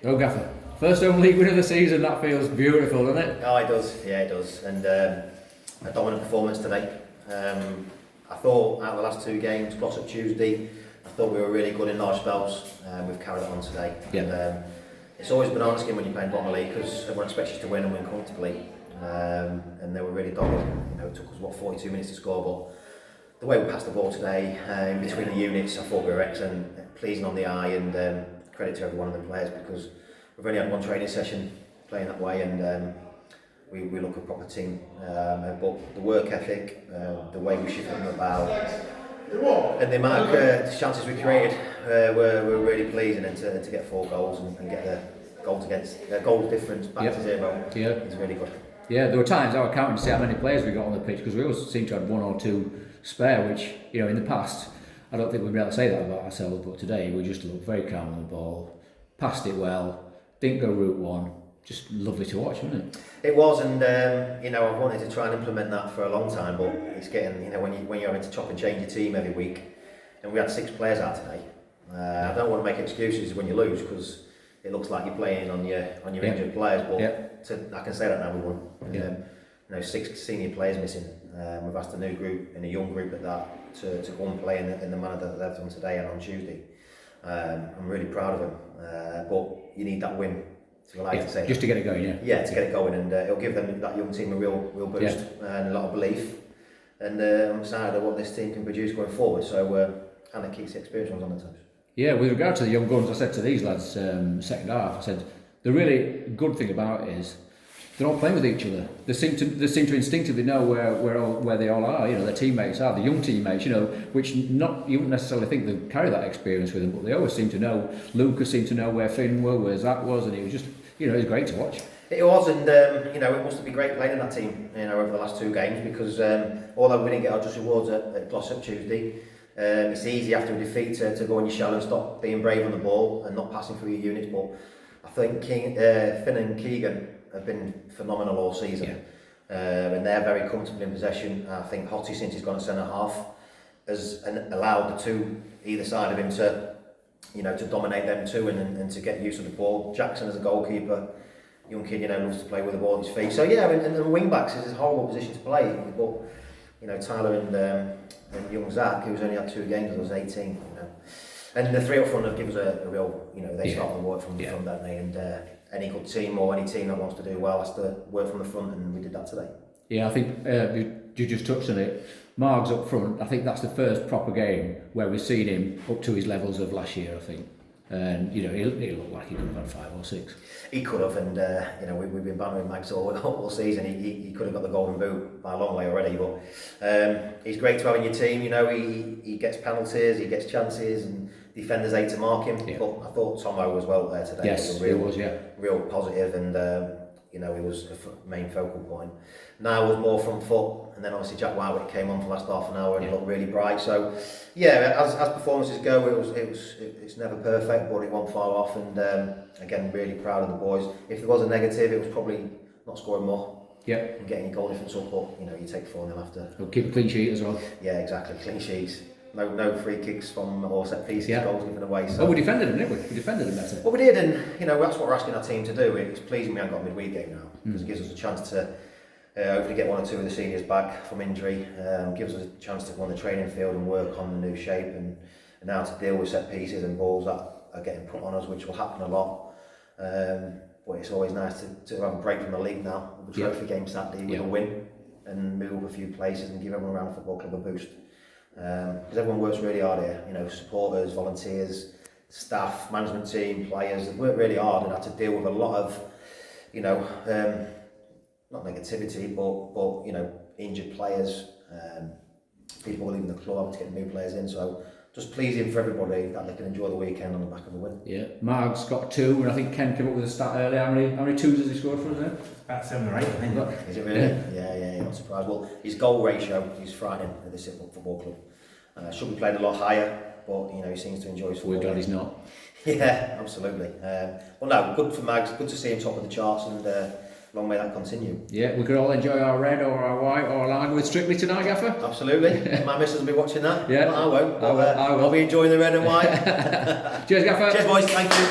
Go Gaffer. First home league win of the season, that feels beautiful, doesn't it? Oh, it does, yeah it does. And a dominant performance today. I thought out of the last two games, plus up Tuesday, I thought we were really good in large spells. We've carried it on today. Yeah. And, it's always a banana skin when you're playing bottom of the league because everyone expects you to win and win comfortably. And they were really dogged. It took us 42 minutes to score, but the way we passed the ball today, in between the units, I thought we were excellent, pleasing on the eye, and credit to every one of the players because we've only had one training session playing that way, and we look a proper team. But the work ethic, the way we shifted them about, and the amount of chances we created were really pleasing, and to get 4 goals and get the goal difference back to 0 is really good. Yeah, there were times I was counting to see how many players we got on the pitch because we always seem to have 1 or 2 spare, which in the past I don't think we'd be able to say that about ourselves, but today we just looked very calm on the ball, passed it well, didn't go route one. Just lovely to watch, wasn't it? It was, and I've wanted to try and implement that for a long time, but it's getting, when you're having to chop and change your team every week, and we had 6 players out today. I don't want to make excuses when you lose because it looks like you're playing on your injured players, but I can say that now we won. 6 senior players missing. We've asked a new group and a young group at that to go and play in the manner that they've done today and on Tuesday. I'm really proud of them, but you need that win. Just to get it going, yeah, to get it going, and it'll give them, that young team, a real boost and a lot of belief. And I'm excited at what this team can produce going forward. So and it keeps the experienced ones on the toes. Yeah, with regard to the young guns, I said to these lads second half, I said the really good thing about it is they're all playing with each other. They seem to instinctively know where they all are. Their teammates are the young teammates. Which you wouldn't necessarily think they carry that experience with them, but they always seem to know. Lucas seemed to know where Finn was, where Zach was, and it was just it was great to watch. It was, and it must have been great playing in that team. Over the last 2 games because although we didn't get our just rewards at Glossop Tuesday, it's easy after a defeat to go on your shell and stop being brave on the ball and not passing through your units. But I think Finn and Keegan have been phenomenal all season, and they're very comfortable in possession. I think Hottie, since he's gone at centre half, has allowed the 2 either side of him to dominate them too and to get use of the ball. Jackson as a goalkeeper, young kid, loves to play with the ball at his feet. So and the wing backs is a horrible position to play, but Tyler and young Zach, who's only had 2 games, was 18. And the 3 up front have given us a real, they start the work from the front, don't they? And any good team or any team that wants to do well has to work from the front, and we did that today. Yeah, I think you just touched on it. Marg's up front. I think that's the first proper game where we've seen him up to his levels of last year, I think. And he looked like he could have had 5 or 6. He could have, and we've been bantering Mags all season. He could have got the golden boot by a long way already, but he's great to have in your team. He gets penalties, he gets chances, and defenders hate to mark him. Yeah. But I thought Tomo was well there today. Yes, he was, real positive, and he was a main focal point. Now was more from foot, and then obviously Jack Warwick came on for the last half an hour and he looked really bright. So as performances go, it's never perfect, but it wasn't far off. And again, really proud of the boys. If there was a negative, it was probably not scoring more. Yeah. And getting your goal difference up, but you take 4-0 after. We'll keep a clean sheet as well. Yeah, exactly, clean sheets. No free kicks from or set pieces, goals given away. So. We defended them, didn't we? We defended them better. Well, we did, and that's what we're asking our team to do. It's pleasing we haven't got a midweek game now because it gives us a chance to hopefully get 1 or 2 of the seniors back from injury. Gives us a chance to go on the training field and work on the new shape and now to deal with set pieces and balls that are getting put on us, which will happen a lot. But it's always nice to have a break from the league now. The trophy game Saturday with a win and move up a few places and give everyone around the football club a boost. Because everyone works really hard here, supporters, volunteers, staff, management team, players, they work really hard and had to deal with a lot of, not negativity, but injured players, people leaving the club, having to get new players in. So just pleasing for everybody that they can enjoy the weekend on the back of a win. Yeah, Marg's got 2, and I think Ken came up with a stat earlier. How many 2s has he scored for us now? About 7 or 8, I think. Is it really? Yeah, not surprised. Well, his goal ratio is frightening at this football club. Should be played a lot higher, but he seems to enjoy his football. We're glad he's not. Yeah, absolutely. Good for Mags. Good to see him top of the charts, and long may that continue. Yeah, we could all enjoy our red or our white or our line with Strictly tonight, Gaffer. Absolutely. My missus will be watching that. Yeah, I won't. I will. I'll be enjoying the red and white. Cheers, Gaffer. Cheers, boys. Thank you.